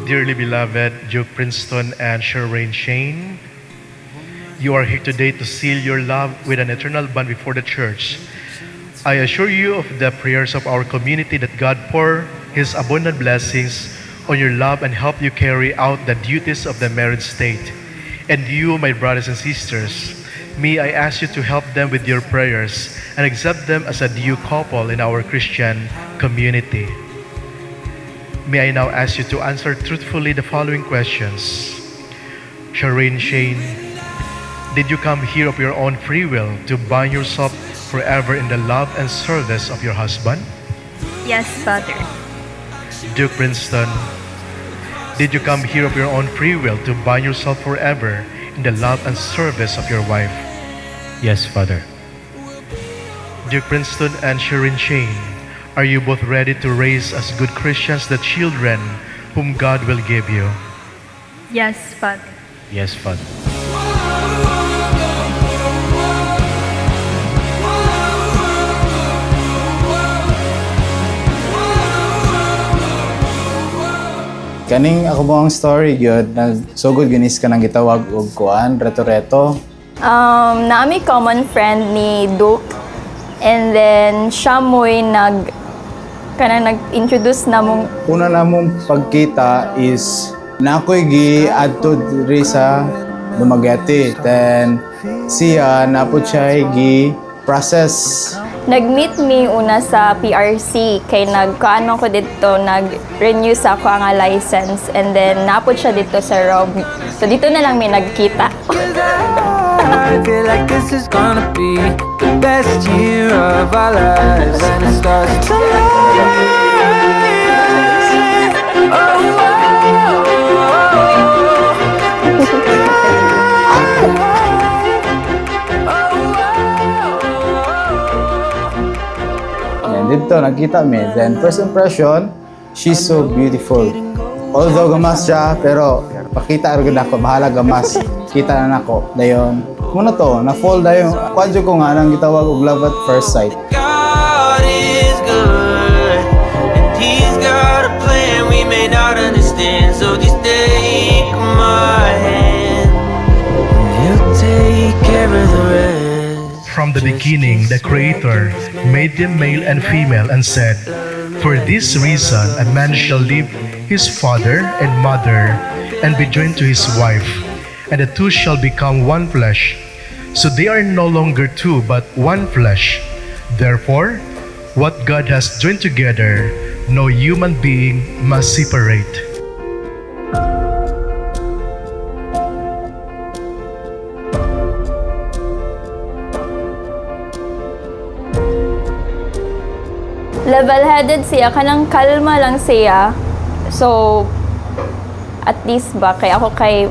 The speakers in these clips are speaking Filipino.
Dearly beloved Duke Princeton and Sherrain Shane, you are here today to seal your love with an eternal bond before the church. I assure you of the prayers of our community that God pour His abundant blessings on your love and help you carry out the duties of the married state. And you, my brothers and sisters, may I ask you to help them with your prayers and accept them as a due couple in our Christian community. May I now ask you to answer truthfully the following questions. Sherrain Shane, did you come here of your own free will to bind yourself forever in the love and service of your husband? Yes, Father. Duke Princeton, did you come here of your own free will to bind yourself forever in the love and service of your wife? Yes, Father. Duke Princeton and Sherrain Shane, are you both ready to raise as good Christians the children whom God will give you? Yes, Father. Yes, Father. Kaning ako mo ang story gyud na so good ginis ka nang gitawag og kuan reto-reto. Naami common friend ni Duke, and then siya mo'y nag-introduce na mong Una namong pagkita is nakoy gi adto diri sa Dumaguete. Then siya napud siya gi process. nag-meet me una sa PRC kay nagkaano ko dito, nag-renew sa ako ang license, and then napod siya dito sa Rob. So dito na lang may nagkita. I feel like this is gonna be the best year of our lives, and it starts to light. And dito nakita mi. Then first impression, she's so beautiful. Although gamas siya, pero pakita rin ako, bahala gamas. Kita na nako. Dayon, muna to, na-fall dayon. Kwadyo ko nga nang gitawag og love at first sight. God is good, and He's got a plan we may not understand. So just take my hand, and He'll take care of the rest. From the beginning, the Creator made them male and female and said, "For this reason, a man shall leave his father and mother and be joined to his wife, and the two shall become one flesh. So they are no longer two, but one flesh. Therefore, what God has joined together, no human being must separate." Level-headed siya, kanang kalma lang siya. So, at least ba, kay ako kay,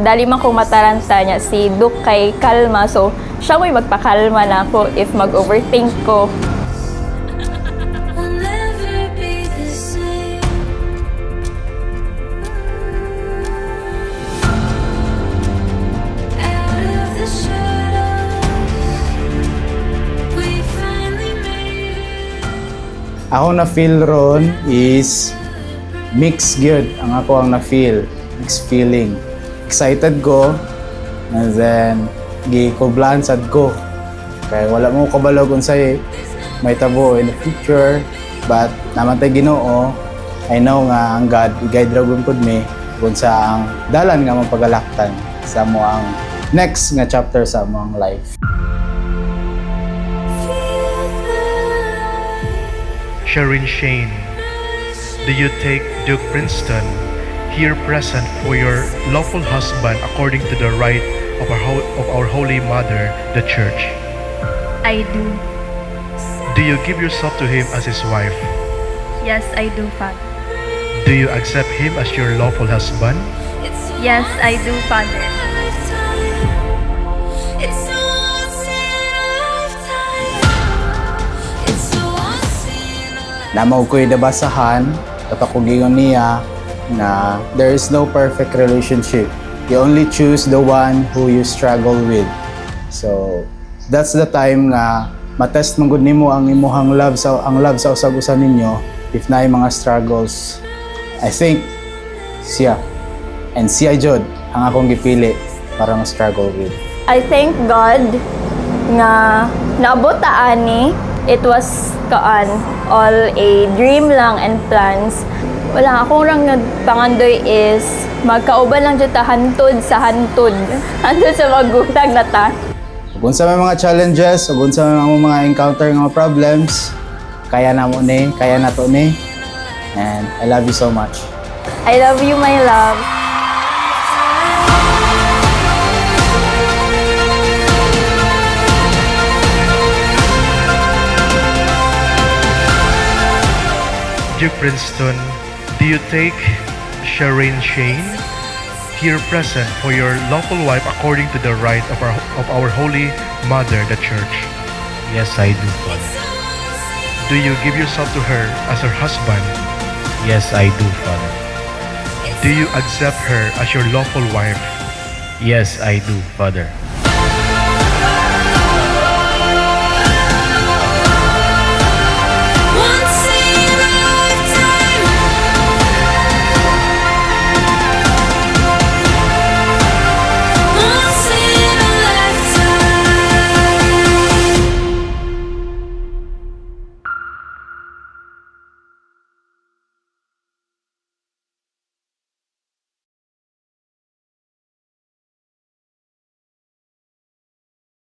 dali man kong mataranta niya, si Duke kay kalma. So, siya mo'y magpakalma na ako if mag-overthink ko. We'll never be the same. Out of the shadows, we finally made it. Ako na feel ron is mixed gyud ang ako ang na feel, mixed feeling. Excited ko, and then gikublaan sad ko. Kaya wala mo kabalog unsay may tabo in the future, but naman tay Ginoo, I know nga ang God i-guide ra gud pud me kung sa ang dalan nga mapagalaktan sa mo ang next nga chapter sa mo ang life. Sherrain Shane, do you take Duke Princeton here present for your lawful husband according to the right of our Holy Mother, the Church? I do. Do you give yourself to him as his wife? Yes, I do, Father. Do you accept him as your lawful husband? Yes, I do, Father. It's a once in a lifetime. It's a once in a lifetime. Namaw ko'y nabasahan, at ako gingon niya na there is no perfect relationship. You only choose the one who you struggle with. So, that's the time nga matest man gud nimo ang imuhang love sa usag-usa ninyo if naay mga struggles. I think siya. And siya jud ang akong gipili para ma-struggle with. I thank God nga naabot ta ani. It was all a dream lang and plans. Wala akong rang nagpangandoy is magkauban lang jud ta hantod sa hantod. Hantod sa magutag na ta. Ug unsa may mga challenges, ug unsa may mga encounter nga problems, kaya na mo ni, kaya na to ni. And I love you so much. I love you, my love. Duke Princeton, do you take Shireen Shane here present for your lawful wife according to the right of our Holy Mother, the Church? Yes, I do, Father. Do you give yourself to her as her husband? Yes, I do, Father. Do you accept her as your lawful wife? Yes, I do, Father.